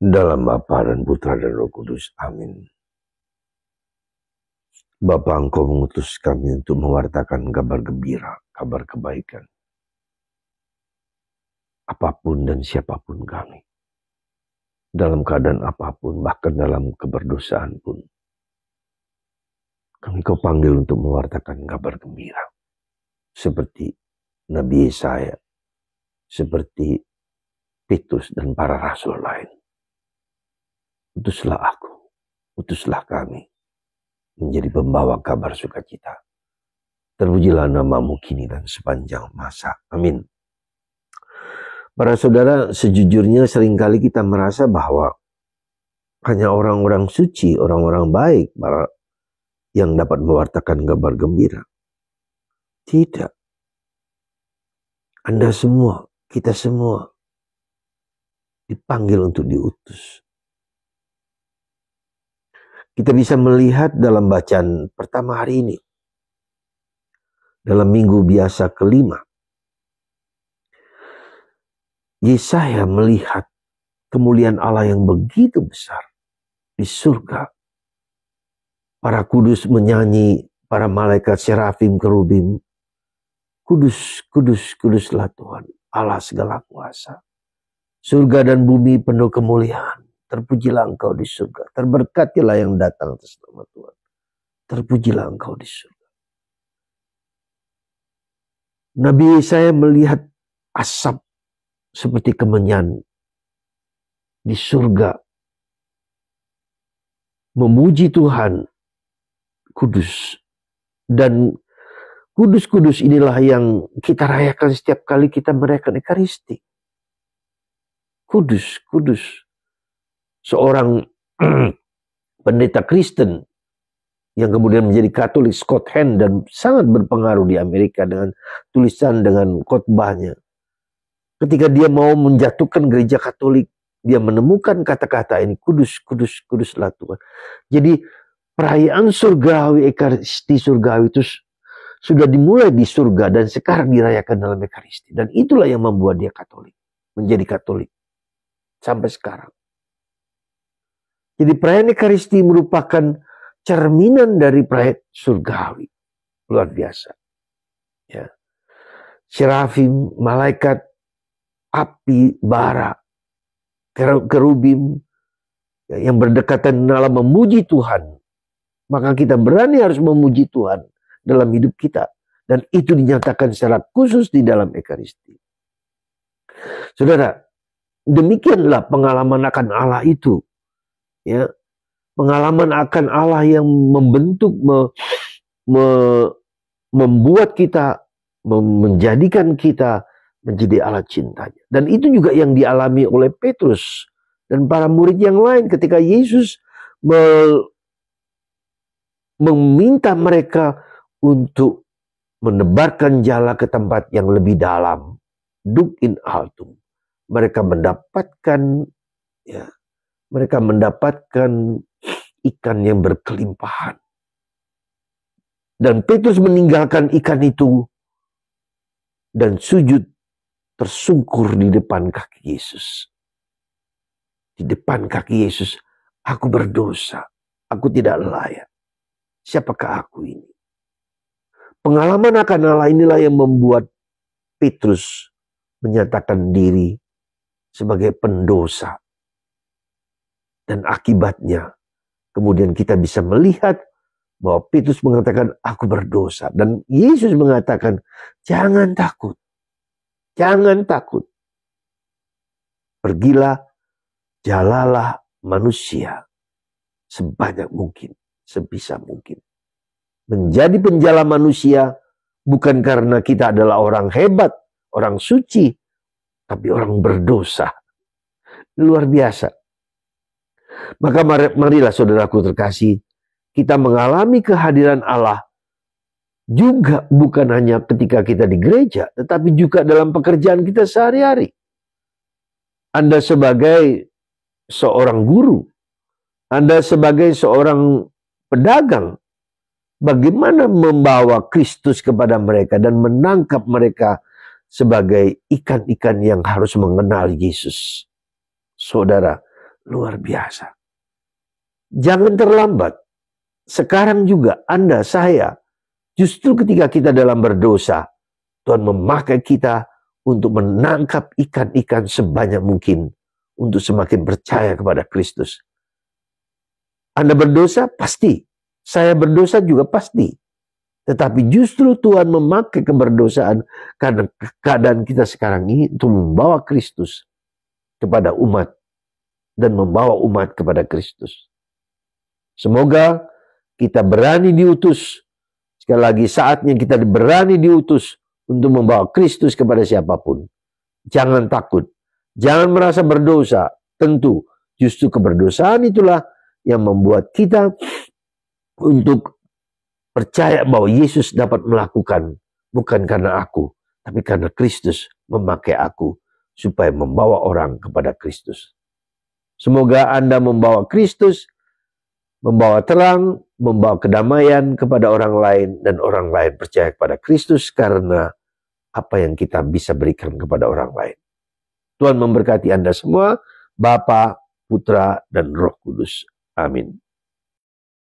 Dalam Bapa dan Putra dan Roh Kudus. Amin. Bapa, Engkau mengutus kami untuk mewartakan kabar gembira, kabar kebaikan. Apapun dan siapapun kami. Dalam keadaan apapun, bahkan dalam keberdosaan pun. Kami Kau panggil untuk mewartakan kabar gembira. Seperti Nabi Yesaya, seperti Petrus dan para rasul lain. Utuslah aku, utuslah kami, menjadi pembawa kabar sukacita. Terpujilah nama-Mu kini dan sepanjang masa. Amin. Para saudara, sejujurnya seringkali kita merasa bahwa hanya orang-orang suci, orang-orang baik yang dapat mewartakan kabar gembira. Tidak. Anda semua, kita semua dipanggil untuk diutus. Kita bisa melihat dalam bacaan pertama hari ini. Dalam minggu biasa kelima. Yesaya melihat kemuliaan Allah yang begitu besar di surga. Para kudus menyanyi, para malaikat serafim kerubim. Kudus, kudus, kuduslah Tuhan, Allah segala kuasa. Surga dan bumi penuh kemuliaan. Terpujilah Engkau di surga. Terberkatilah yang datang atas nama Tuhan. Terpujilah Engkau di surga. Nabi Yesaya melihat asap seperti kemenyan di surga. Memuji Tuhan. Kudus. Dan kudus-kudus inilah yang kita rayakan setiap kali kita merayakan Ekaristi. Kudus, kudus. Seorang pendeta Kristen yang kemudian menjadi Katolik, Scott Hahn, dan sangat berpengaruh di Amerika dengan tulisan, dengan khotbahnya. Ketika dia mau menjatuhkan gereja Katolik, dia menemukan kata-kata ini, kudus, kudus, kuduslah Tuhan. Jadi perayaan surgawi, Ekaristi surgawi itu sudah dimulai di surga dan sekarang dirayakan dalam Ekaristi. Dan itulah yang membuat dia Katolik, menjadi Katolik sampai sekarang. Jadi perayaan Ekaristi merupakan cerminan dari perayaan surgawi. Luar biasa. Ya. Serafim, malaikat, api, bara, kerubim yang berdekatan dalam memuji Tuhan. Maka kita berani harus memuji Tuhan dalam hidup kita. Dan itu dinyatakan secara khusus di dalam Ekaristi. Saudara, demikianlah pengalaman akan Allah itu. Ya, pengalaman akan Allah yang membentuk, membuat kita, menjadikan kita menjadi alat cintanya. Dan itu juga yang dialami oleh Petrus dan para murid yang lain ketika Yesus meminta mereka untuk menebarkan jala ke tempat yang lebih dalam. Duk in altum. Mereka mendapatkan, ya, mereka mendapatkan ikan yang berkelimpahan. Dan Petrus meninggalkan ikan itu dan sujud tersungkur di depan kaki Yesus. Di depan kaki Yesus, aku berdosa, aku tidak layak. Siapakah aku ini? Pengalaman akan Allah inilah yang membuat Petrus menyatakan diri sebagai pendosa. Dan akibatnya, kemudian kita bisa melihat bahwa Petrus mengatakan, aku berdosa. Dan Yesus mengatakan, jangan takut. Jangan takut. Pergilah, jalalah manusia sebanyak mungkin, sebisa mungkin. Menjadi penjala manusia bukan karena kita adalah orang hebat, orang suci, tapi orang berdosa. Luar biasa. Maka marilah saudaraku terkasih, kita mengalami kehadiran Allah juga bukan hanya ketika kita di gereja, tetapi juga dalam pekerjaan kita sehari-hari. Anda sebagai seorang guru, Anda sebagai seorang pedagang, bagaimana membawa Kristus kepada mereka dan menangkap mereka sebagai ikan-ikan yang harus mengenal Yesus. Saudara, luar biasa. Jangan terlambat. Sekarang juga Anda, saya, justru ketika kita dalam berdosa, Tuhan memakai kita untuk menangkap ikan-ikan sebanyak mungkin untuk semakin percaya kepada Kristus. Anda berdosa? Pasti. Saya berdosa juga pasti. Tetapi justru Tuhan memakai keberdosaan karena keadaan kita sekarang ini untuk membawa Kristus kepada umat dan membawa umat kepada Kristus. Semoga kita berani diutus. Sekali lagi, saatnya kita berani diutus untuk membawa Kristus kepada siapapun. Jangan takut. Jangan merasa berdosa. Tentu, justru keberdosaan itulah yang membuat kita untuk percaya bahwa Yesus dapat melakukan. Bukan karena aku, tapi karena Kristus memakai aku supaya membawa orang kepada Kristus. Semoga Anda membawa Kristus, membawa terang, membawa kedamaian kepada orang lain, dan orang lain percaya kepada Kristus karena apa yang kita bisa berikan kepada orang lain. Tuhan memberkati Anda semua, Bapa, Putra, dan Roh Kudus. Amin.